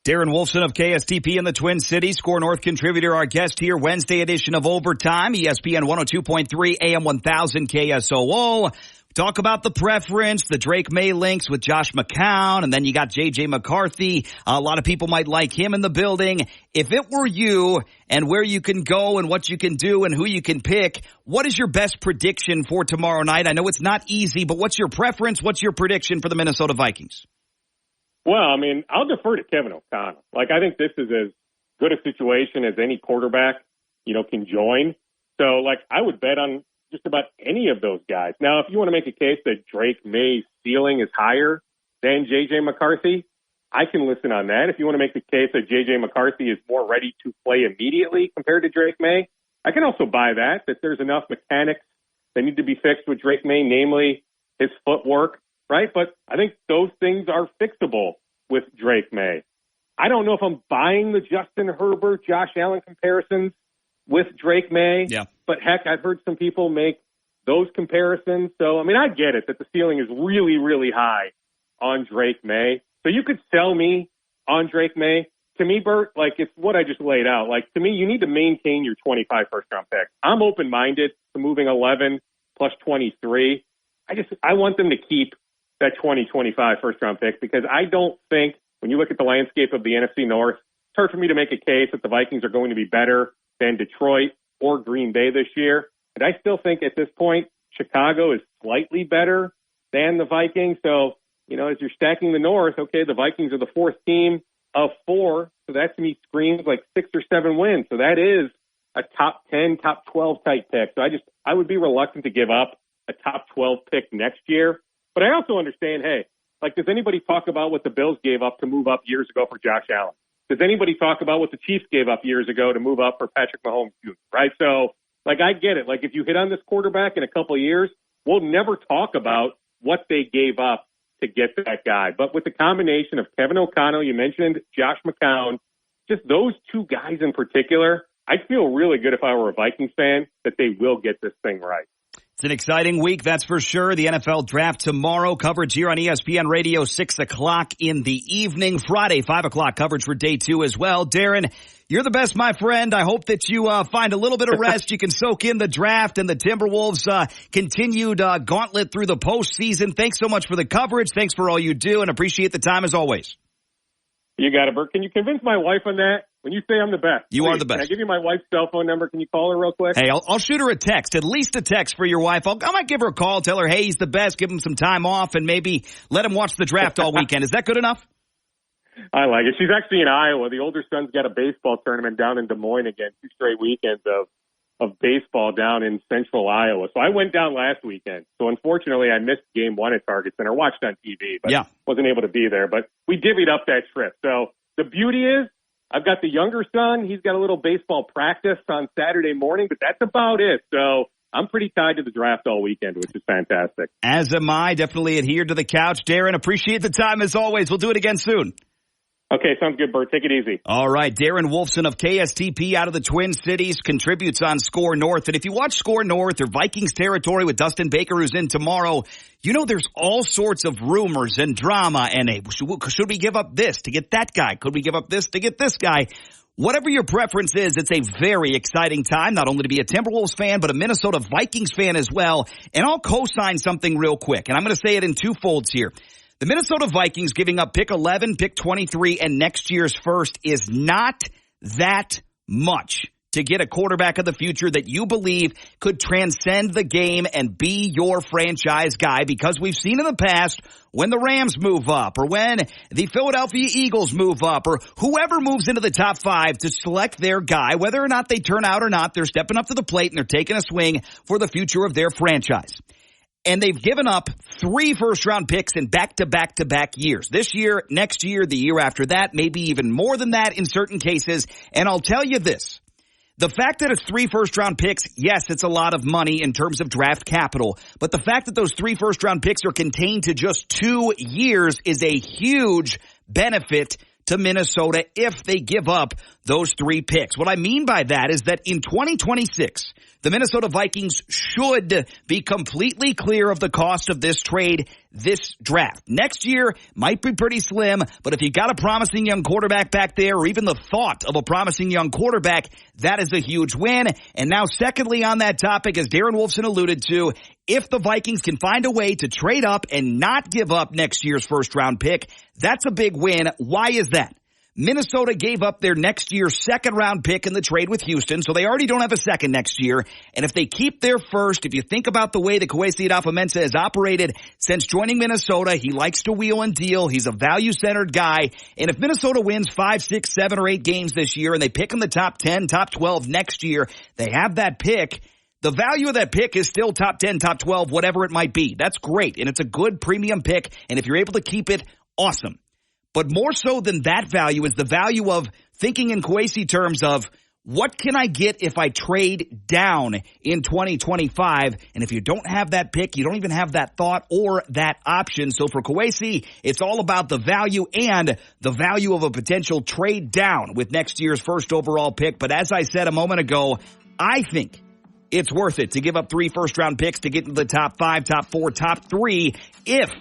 Darren Wolfson of KSTP in the Twin Cities, Score North contributor, our guest here, Wednesday edition of Overtime, ESPN 102.3 AM 1000 KSOO. Talk about the preference, the Drake May links with Josh McCown, and then you got J.J. McCarthy. A lot of people might like him in the building. If it were you and where you can go and what you can do and who you can pick, what is your best prediction for tomorrow night? I know it's not easy, but what's your preference? What's your prediction for the Minnesota Vikings? Well, I mean, I'll defer to Kevin O'Connell. Like, I think this is as good a situation as any quarterback, can join. So, like, I would bet on just about any of those guys. Now, if you want to make a case that Drake May's ceiling is higher than J.J. McCarthy, I can listen on that. If you want to make the case that J.J. McCarthy is more ready to play immediately compared to Drake May, I can also buy that there's enough mechanics that need to be fixed with Drake May, namely his footwork, right? But I think those things are fixable with Drake May. I don't know if I'm buying the Justin Herbert, Josh Allen comparisons with Drake May. Yeah. But heck, I've heard some people make those comparisons. So, I mean, I get it that the ceiling is really, really high on Drake May. So you could sell me on Drake May. To me, Bert, like, it's what I just laid out. Like, to me, you need to maintain your 25 first-round picks. I'm open-minded to moving 11 plus 23. I want them to keep that 2025 first-round pick because I don't think, when you look at the landscape of the NFC North, it's hard for me to make a case that the Vikings are going to be better than Detroit or Green Bay this year. And I still think at this point, Chicago is slightly better than the Vikings. So, as you're stacking the North, okay, the Vikings are the 4th team of 4. So that to me screams like 6 or 7 wins. So that is a top 10, top 12 type pick. So I would be reluctant to give up a top 12 pick next year. But I also understand, hey, like, does anybody talk about what the Bills gave up to move up years ago for Josh Allen? Does anybody talk about what the Chiefs gave up years ago to move up for Patrick Mahomes Jr., right? So, like, I get it. Like, if you hit on this quarterback in a couple of years, we'll never talk about what they gave up to get that guy. But with the combination of Kevin O'Connell, you mentioned Josh McCown, just those 2 guys in particular, I'd feel really good if I were a Vikings fan that they will get this thing right. It's an exciting week, that's for sure. The NFL Draft tomorrow. Coverage here on ESPN Radio, 6 o'clock in the evening. Friday, 5 o'clock coverage for day 2 as well. Darren, you're the best, my friend. I hope that you find a little bit of rest. You can soak in the draft and the Timberwolves' continued gauntlet through the postseason. Thanks so much for the coverage. Thanks for all you do, and appreciate the time as always. You got it, Bert. Can you convince my wife on that? When you say I'm the best. You are the best. Can I give you my wife's cell phone number? Can you call her real quick? Hey, I'll shoot her a text, at least a text for your wife. I might give her a call, tell her, hey, he's the best, give him some time off, and maybe let him watch the draft all weekend. Is that good enough? I like it. She's actually in Iowa. The older son's got a baseball tournament down in Des Moines again, 2 straight weekends of baseball down in central Iowa. So I went down last weekend. So unfortunately, I missed game 1 at Target Center. Watched on TV, but wasn't able to be there. But we divvied up that trip. So the beauty is, I've got the younger son. He's got a little baseball practice on Saturday morning, but that's about it. So I'm pretty tied to the draft all weekend, which is fantastic. As am I. Definitely adhere to the couch. Darren, appreciate the time as always. We'll do it again soon. Okay, sounds good, Bert. Take it easy. All right, Darren Wolfson of KSTP out of the Twin Cities contributes on Score North. And if you watch Score North or Vikings territory with Dustin Baker, who's in tomorrow, you know there's all sorts of rumors and drama. And hey, should we give up this to get that guy? Could we give up this to get this guy? Whatever your preference is, it's a very exciting time, not only to be a Timberwolves fan, but a Minnesota Vikings fan as well. And I'll co-sign something real quick, and I'm going to say it in 2 folds here. The Minnesota Vikings giving up pick 11, pick 23, and next year's first is not that much to get a quarterback of the future that you believe could transcend the game and be your franchise guy, because we've seen in the past when the Rams move up or when the Philadelphia Eagles move up or whoever moves into the top 5 to select their guy, whether or not they turn out or not, they're stepping up to the plate and they're taking a swing for the future of their franchise. And they've given up 3 first-round picks in back-to-back-to-back years. This year, next year, the year after that, maybe even more than that in certain cases. And I'll tell you this. The fact that it's 3 first-round picks, yes, it's a lot of money in terms of draft capital. But the fact that those 3 first-round picks are contained to just 2 years is a huge benefit to Minnesota if they give up those 3 picks. What I mean by that is that in 2026, the Minnesota Vikings should be completely clear of the cost of this trade, this draft. Next year might be pretty slim, but if you got a promising young quarterback back there, or even the thought of a promising young quarterback, that is a huge win. And now secondly on that topic, as Darren Wolfson alluded to, if the Vikings can find a way to trade up and not give up next year's first round pick, that's a big win. Why is that? Minnesota gave up their next year's second-round pick in the trade with Houston, so they already don't have a second next year. And if they keep their first, if you think about the way that Kwesi Adofo-Mensah has operated since joining Minnesota, he likes to wheel and deal. He's a value-centered guy. And if Minnesota wins 5, 6, 7, or 8 games this year and they pick in the top 10, top 12 next year, they have that pick. The value of that pick is still top 10, top 12, whatever it might be. That's great, and it's a good premium pick. And if you're able to keep it, awesome. But more so than that value is the value of thinking in Kwesi terms of what can I get if I trade down in 2025? And if you don't have that pick, you don't even have that thought or that option. So for Kwesi, it's all about the value and the value of a potential trade down with next year's first overall pick. But as I said a moment ago, I think it's worth it to give up 3 first-round picks to get into the top 5, top 4, top 3 if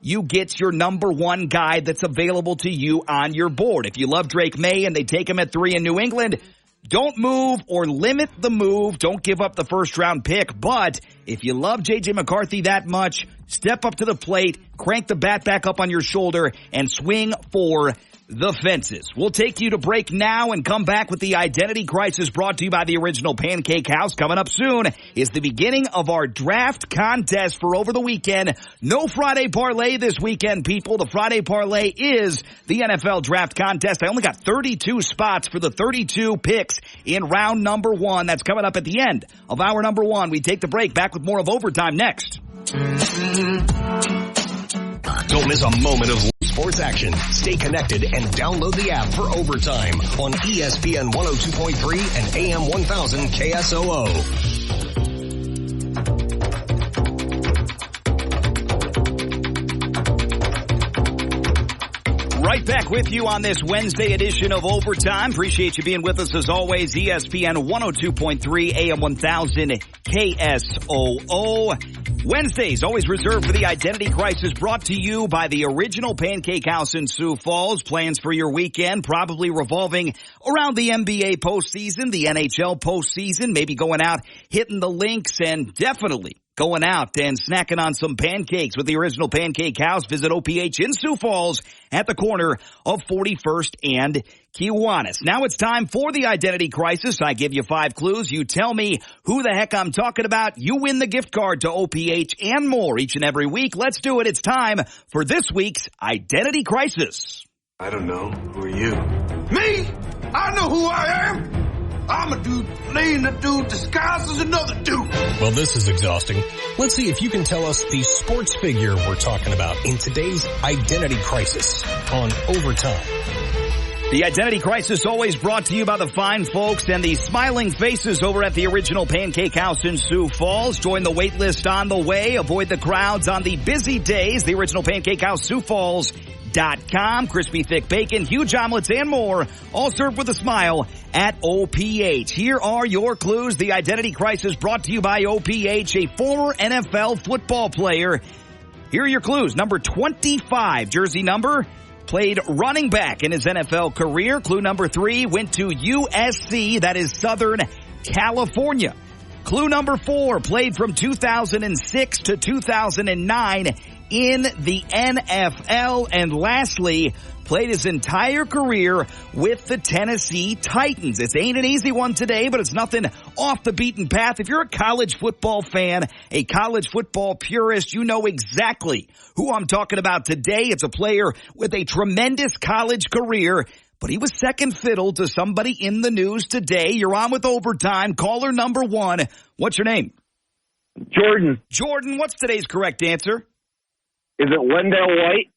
you get your number 1 guy that's available to you on your board. If you love Drake May and they take him at 3 in New England, don't move or limit the move. Don't give up the first-round pick. But if you love J.J. McCarthy that much, step up to the plate, crank the bat back up on your shoulder, and swing for the fences. We'll take you to break now and come back with the Identity Crisis brought to you by the Original Pancake House. Coming up soon is the beginning of our draft contest for over the weekend. No Friday parlay this weekend, people. The Friday parlay is the NFL draft contest. I only got 32 spots for the 32 picks in round number 1. That's coming up at the end of hour number 1. We take the break. Back with more of Overtime next. Don't miss a moment of sports action. Stay connected and download the app for Overtime on ESPN 102.3 and AM 1000 KSOO. Right back with you on this Wednesday edition of Overtime. Appreciate you being with us as always. ESPN 102.3 AM 1000 KSOO. Wednesdays always reserved for the Identity Crisis, brought to you by the Original Pancake House in Sioux Falls. Plans for your weekend probably revolving around the NBA postseason, the NHL postseason, maybe going out, hitting the links, and definitely going out and snacking on some pancakes with the Original Pancake House. Visit OPH in Sioux Falls at the corner of 41st and Kiwanis. Now it's time for the Identity Crisis. I give you 5 clues. You tell me who the heck I'm talking about. You win the gift card to OPH and more each and every week. Let's do it. It's time for this week's Identity Crisis. I don't know. Who are you? Me? I know who I am. I'm a dude playing a dude disguised as another dude. Well, this is exhausting. Let's see if you can tell us the sports figure we're talking about in today's Identity Crisis on Overtime. The Identity Crisis always brought to you by the fine folks and the smiling faces over at the Original Pancake House in Sioux Falls. Join the wait list on the way. Avoid the crowds on the busy days. The Original Pancake House, Sioux Falls.com. Crispy thick bacon, huge omelets, and more, all served with a smile at OPH. Here are your clues. The Identity Crisis brought to you by OPH, a former NFL football player. Here are your clues. Number 25, jersey number, played running back in his NFL career. Clue number 3, went to USC, that is Southern California. Clue number 4, played from 2006 to 2009 in the NFL. And lastly, played his entire career with the Tennessee Titans. This ain't an easy one today, but it's nothing off the beaten path. If you're a college football fan, a college football purist, you know exactly who I'm talking about today. It's a player with a tremendous college career, but he was second fiddle to somebody in the news today. You're on with Overtime. Caller number 1. What's your name? Jordan. Jordan, what's today's correct answer? Is it Wendell White?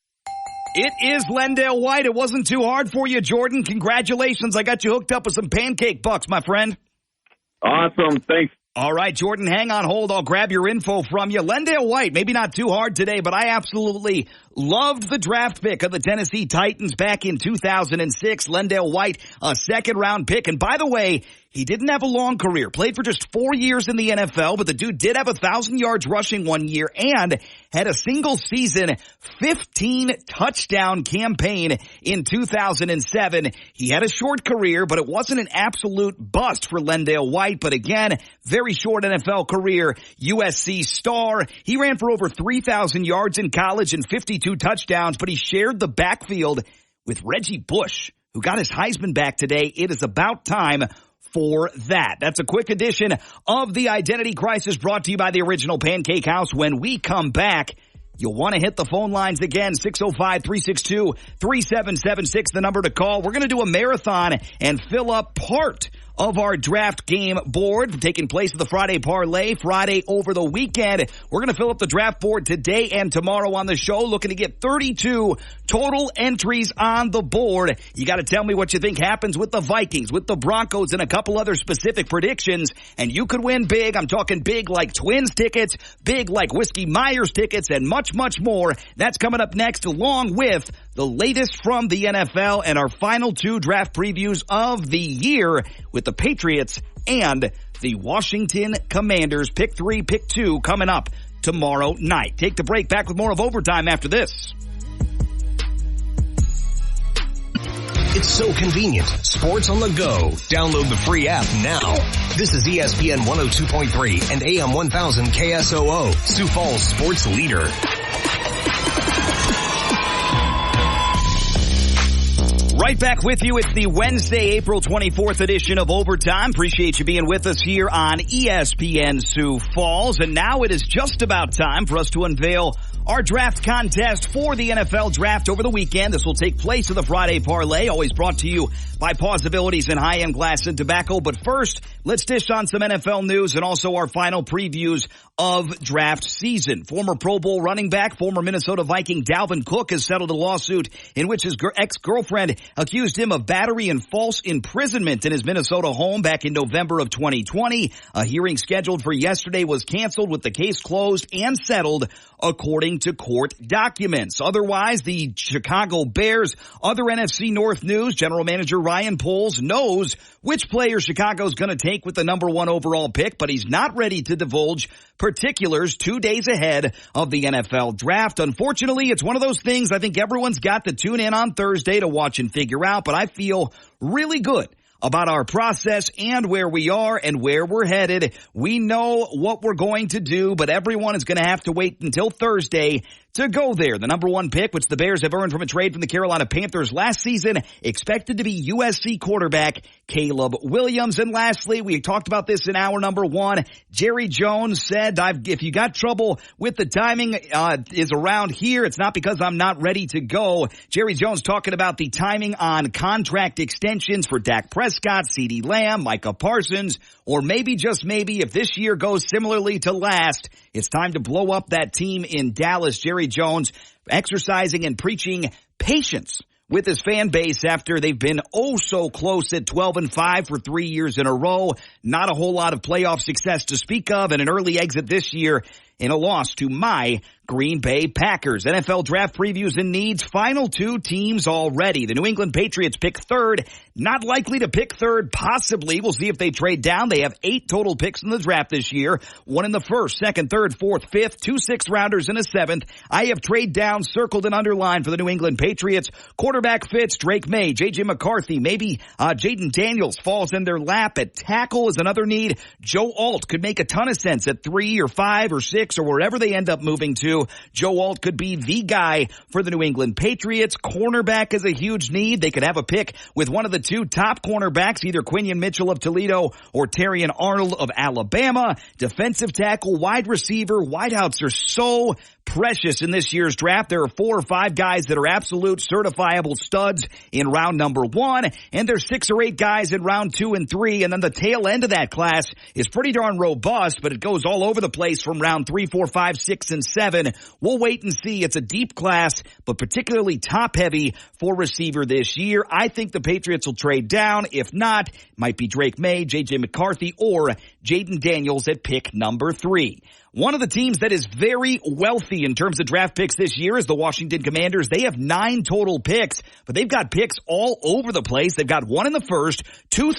It is Lendale White. It wasn't too hard for you, Jordan. Congratulations. I got you hooked up with some pancake bucks, my friend. Awesome. Thanks. All right, Jordan, hang on hold. I'll grab your info from you. Lendale White, maybe not too hard today, but I absolutely loved the draft pick of the Tennessee Titans back in 2006. Lendale White, a second-round pick. And by the way, he didn't have a long career. Played for just 4 years in the NFL, but the dude did have 1,000 yards rushing one year and had a single-season 15-touchdown campaign in 2007. He had a short career, but it wasn't an absolute bust for Lendale White. But again, very short NFL career, USC star. He ran for over 3,000 yards in college and 52 touchdowns, but he shared the backfield with Reggie Bush, who got his Heisman back today. It is about time for that. That's a quick edition of the Identity Crisis brought to you by the Original Pancake House. When we come back, you'll want to hit the phone lines again, 605-362-3776, the number to call. We're going to do a marathon and fill up part of our draft game board taking place at the Friday Parlay, Friday over the weekend. We're going to fill up the draft board today and tomorrow on the show, looking to get 32 total entries on the board. You got to tell me what you think happens with the Vikings, with the Broncos, and a couple other specific predictions, and you could win big. I'm talking big like Twins tickets, big like Whiskey Myers tickets, and much, much more. That's coming up next, along with the latest from the NFL and our final 2 draft previews of the year with the Patriots and the Washington Commanders. Pick 3, pick 2 coming up tomorrow night. Take the break. Back with more of Overtime after this. It's so convenient. Sports on the go. Download the free app now. This is ESPN 102.3 and AM 1000 KSOO, Sioux Falls sports leader. Right back with you. It's the Wednesday, April 24th edition of Overtime. Appreciate you being with us here on ESPN Sioux Falls. And now it is just about time for us to unveil our draft contest for the NFL draft over the weekend. This will take place at the Friday Parlay, always brought to you by Possibilities and High-End Glass and Tobacco. But first, let's dish on some NFL news and also our final previews of draft season. Former Pro Bowl running back, former Minnesota Viking Dalvin Cook has settled a lawsuit in which his ex-girlfriend accused him of battery and false imprisonment in his Minnesota home back in November of 2020. A hearing scheduled for yesterday was canceled with the case closed and settled according to court documents. Otherwise, the Chicago Bears, other NFC North news, general manager Ryan Poles knows which player Chicago's going to take with the number 1 overall pick, but he's not ready to divulge particulars 2 days ahead of the NFL draft. Unfortunately, it's one of those things I think everyone's got to tune in on Thursday to watch and figure out, but I feel really good about our process and where we are and where we're headed. We know what we're going to do, but everyone is going to have to wait until Thursday to go there. The number 1 pick, which the Bears have earned from a trade from the Carolina Panthers last season, expected to be USC quarterback Caleb Williams. And lastly, we talked about this in hour number 1. Jerry Jones said, if you got trouble with the timing is around here, it's not because I'm not ready to go. Jerry Jones talking about the timing on contract extensions for Dak Prescott, CeeDee Lamb, Micah Parsons, or maybe, just maybe, if this year goes similarly to last, it's time to blow up that team in Dallas. Jerry Jones exercising and preaching patience with his fan base after they've been oh so close at 12-5 for 3 years in a row. Not a whole lot of playoff success to speak of, and an early exit this year in a loss to my Green Bay Packers. NFL draft previews and needs. Final 2 teams already. The New England Patriots pick 3rd. Not likely to pick 3rd, possibly. We'll see if they trade down. They have 8 total picks in the draft this year. 1 in the 1st, 2nd, 3rd, 4th, 5th, 2 6th-rounders and a 7th. I have trade down circled and underlined for the New England Patriots. Quarterback fits Drake May, J.J. McCarthy, maybe Jaden Daniels falls in their lap. At tackle is another need. Joe Alt could make a ton of sense at 3 or 5 or 6 or wherever they end up moving to. Joe Alt could be the guy for the New England Patriots. Cornerback is a huge need. They could have a pick with one of the 2 top cornerbacks, either Quinion Mitchell of Toledo or Terrion Arnold of Alabama. Defensive tackle, wide receiver, wideouts are so precious in this year's draft. There are 4 or 5 guys that are absolute certifiable studs in round number 1, and there's 6 or 8 guys in round 2 and 3, and then the tail end of that class is pretty darn robust, but it goes all over the place from round 3, 4, 5, 6, and 7. We'll wait and see. It's a deep class, but particularly top-heavy for receiver this year. I think the Patriots will trade down. If not, it might be Drake May, J.J. McCarthy, or Jaden Daniels at pick number 3. One of the teams that is very wealthy in terms of draft picks this year is the Washington Commanders. They have 9 total picks, but they've got picks all over the place. They've got 1 in the 1st, 2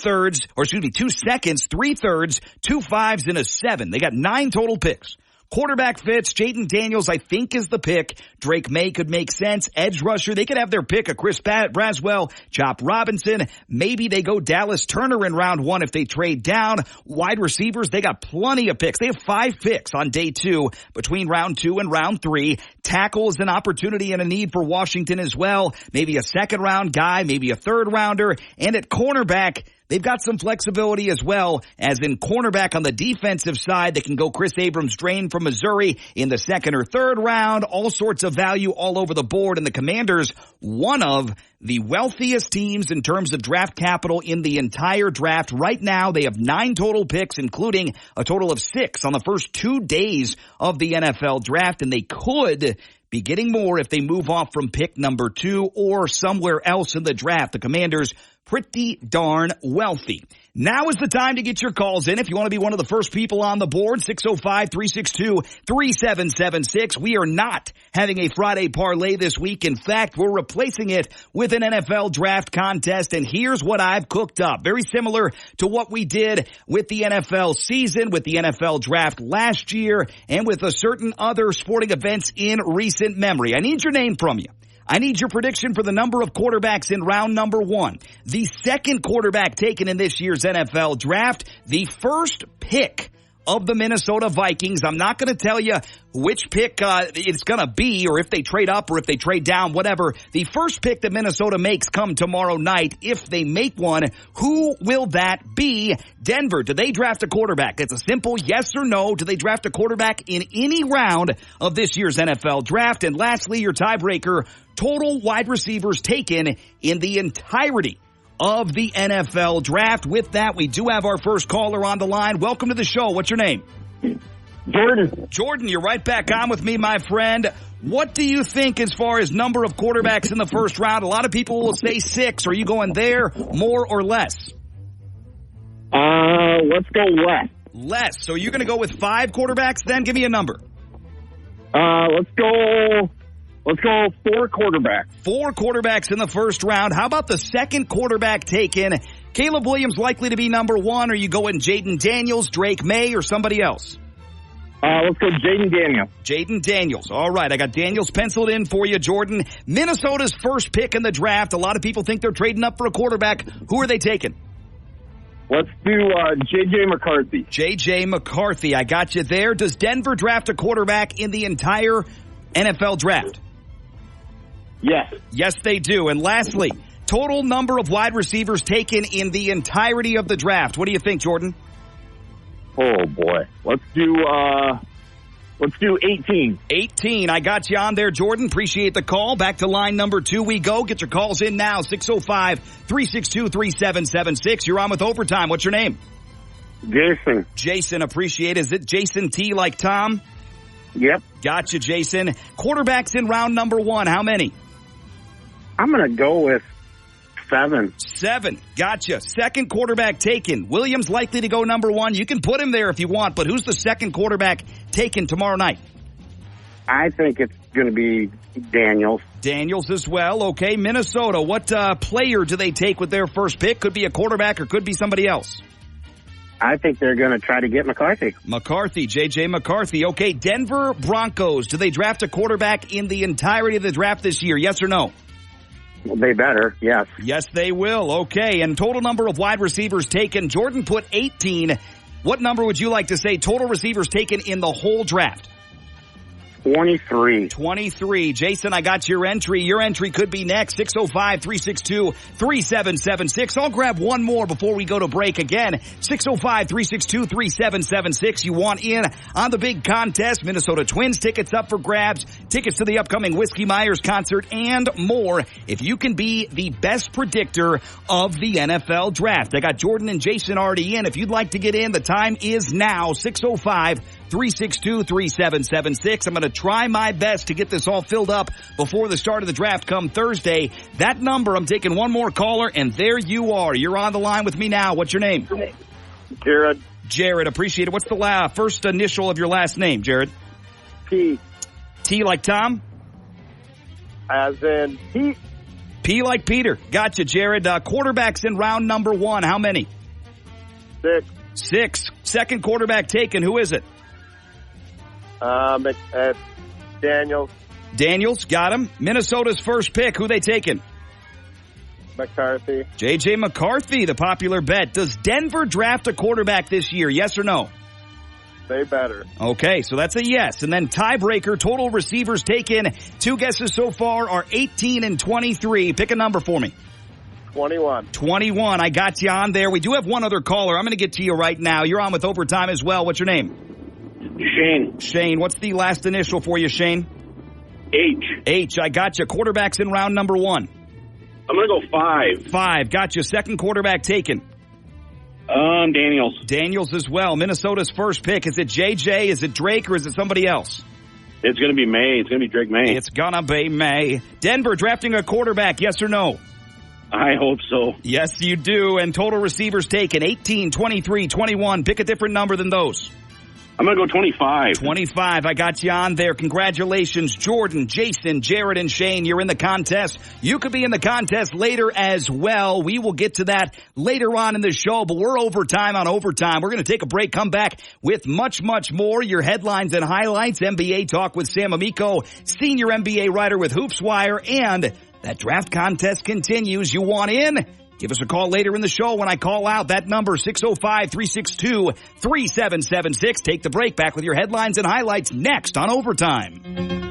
seconds, 3 thirds, 2 5s, and a 7. They got 9 total picks. Quarterback fits. Jaden Daniels, I think, is the pick. Drake May could make sense. Edge rusher, they could have their pick of Chris Braswell, Chop Robinson. Maybe they go Dallas Turner in round 1 if they trade down. Wide receivers, they got plenty of picks. They have 5 picks on day 2 between round 2 and round 3. Tackle is an opportunity and a need for Washington as well. Maybe a 2nd round guy, maybe a 3rd rounder. And at cornerback, they've got some flexibility as well, as in cornerback on the defensive side. They can go Chris Abrams-Drain from Missouri in the 2nd or 3rd round. All sorts of value all over the board. And the Commanders, one of the wealthiest teams in terms of draft capital in the entire draft. Right now, they have 9 total picks, including a total of 6 on the first 2 days of the NFL draft. And they could be getting more if they move off from pick number 2 or somewhere else in the draft. The Commanders, pretty darn wealthy. Now is the time to get your calls in. If you want to be one of the first people on the board, 605-362-3776. We are not having a Friday parlay this week. In fact, we're replacing it with an NFL draft contest. And here's what I've cooked up. Very similar to what we did with the NFL season, with the NFL draft last year, and with a certain other sporting events in recent memory. I need your name from you. I need your prediction for the number of quarterbacks in round number 1. The 2nd quarterback taken in this year's NFL draft. The 1st pick of the Minnesota Vikings. I'm not going to tell you which pick it's going to be, or if they trade up or if they trade down, whatever. The 1st pick that Minnesota makes come tomorrow night. If they make one, who will that be? Denver, do they draft a quarterback? It's a simple yes or no. Do they draft a quarterback in any round of this year's NFL draft? And lastly, your tiebreaker, total wide receivers taken in the entirety of the NFL draft. With that, we do have our first caller on the line. Welcome to the show. What's your name? Jordan. Jordan, you're right back on with me, my friend. What do you think as far as number of quarterbacks in the 1st round? A lot of people will say 6. Are you going there, more or less? Let's go less. Less. So you're going to go with 5 quarterbacks then? Give me a number. Let's go 4 quarterbacks. 4 quarterbacks in the 1st round. How about the 2nd quarterback taken? Caleb Williams likely to be number 1. Are you going Jaden Daniels, Drake May, or somebody else? Let's go Jaden Daniels. Jaden Daniels. All right, I got Daniels penciled in for you, Jordan. Minnesota's 1st pick in the draft. A lot of people think they're trading up for a quarterback. Who are they taking? Let's do J.J. McCarthy. J.J. McCarthy. I got you there. Does Denver draft a quarterback in the entire NFL draft? Yes. Yes, they do. And lastly, total number of wide receivers taken in the entirety of the draft. What do you think, Jordan? Oh, boy. Let's do 18. 18. I got you on there, Jordan. Appreciate the call. Back to line number 2 we go. Get your calls in now. 605-362-3776. You're on with Overtime. What's your name? Jason. Jason, appreciate it. Is it Jason T like Tom? Yep. Gotcha, Jason. Quarterbacks in round number 1. How many? I'm going to go with 7. 7. Gotcha. Second quarterback taken. Williams likely to go number 1. You can put him there if you want, but who's the second quarterback taken tomorrow night? I think it's going to be Daniels. Daniels as well. Okay, Minnesota. What player do they take with their first pick? Could be a quarterback or could be somebody else. I think they're going to try to get McCarthy. J.J. McCarthy. Okay, Denver Broncos. Do they draft a quarterback in the entirety of the draft this year? Yes or no? They better, yes. Yes, they will. Okay, and total number of wide receivers taken. Jordan put 18. What number would you like to say total receivers taken in the whole draft? 23. 23. Jason, I got your entry. Your entry could be next. 605-362-3776. I'll grab one more before we go to break again. 605-362-3776. You want in on the big contest. Minnesota Twins tickets up for grabs. Tickets to the upcoming Whiskey Myers concert and more. If you can be the best predictor of the NFL draft. I got Jordan and Jason already in. If you'd like to get in, the time is now. 605-362-3776. I'm going to try my best to get this all filled up before the start of the draft come Thursday. That number, I'm taking one more caller, and there you are. You're on the line with me now. What's your name? Jared. Jared, appreciate it. What's the first initial of your last name, Jared? P. T like Tom? As in Pete. P like Peter. Gotcha, Jared. Quarterbacks in round number 1. How many? 6. 6. Second quarterback taken. Who is it? Daniels. Daniels, got him. Minnesota's first pick. Who they taking? McCarthy. J.J. McCarthy, the popular bet. Does Denver draft a quarterback this year? Yes or no? They better. Okay, so that's a yes. And then tiebreaker, total receivers taken. 2 guesses so far are 18 and 23. Pick a number for me. 21. 21. I got you on there. We do have one other caller. I'm going to get to you right now. You're on with Overtime as well. What's your name? Shane. Shane, what's the last initial for you, Shane? H. H, I got you. Quarterbacks in round number 1. I'm going to go 5. 5, got you. Second quarterback taken. Daniels. Daniels as well. Minnesota's first pick. Is it JJ? Is it Drake? Or is it somebody else? It's going to be May. It's going to be Drake May. It's going to be May. Denver drafting a quarterback, yes or no? I hope so. Yes, you do. And total receivers taken. 18, 23, 21. Pick a different number than those. I'm going to go 25. 25. I got you on there. Congratulations, Jordan, Jason, Jared, and Shane. You're in the contest. You could be in the contest later as well. We will get to that later on in the show, but we're overtime on overtime. We're going to take a break, come back with much, much more. Your headlines and highlights, NBA talk with Sam Amico, senior NBA writer with HoopsWire, and that draft contest continues. You want in? Give us a call later in the show when I call out that number, 605-362-3776. Take the break. Back with your headlines and highlights next on Overtime.